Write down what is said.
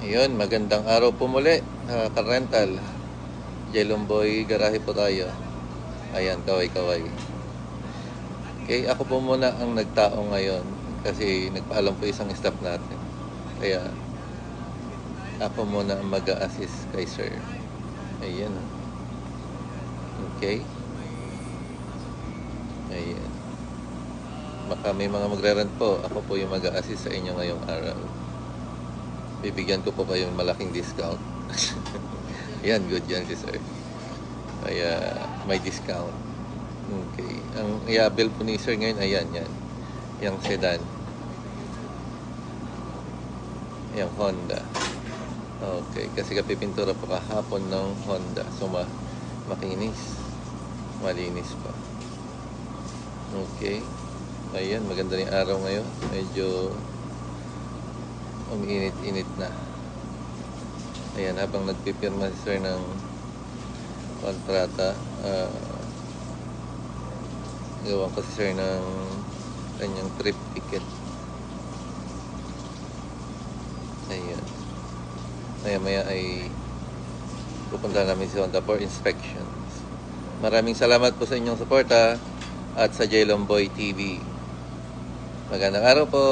Ayun, magandang araw po muli, ka-rental. Jelomboy Garahe po tayo. Ayan, kaway-kaway. Okay, ako po muna ang nagtao ngayon kasi nagpaalam po isang staff natin. Kaya ako muna ang mag-a-assist kay sir. Ayan. Okay. Ayan. Baka may mga magre-rent po. Ako po yung mag-a-assist sa inyo ngayong araw. Bibigyan ko po kayo ng malaking discount. Ayan, good yan si sir. Kaya may discount. Okay. Ang i-avail po ni sir ngayon, ayan, yan. Yung sedan. Yung Honda. Okay. Kasi kapipintura po kahapon ng Honda. So, makinis. Malinis pa. Okay. Ayan, maganda rin araw ngayon. Medyo umiinit-init na. Ayan, habang nagpipirma si sir ng kontrata, gawan ko si sir ng kanyang trip ticket. Ayan. Maya-maya ay pupunta namin si Honda for inspections. Maraming salamat po sa inyong suporta at sa Jelomboy TV. Magandang araw po.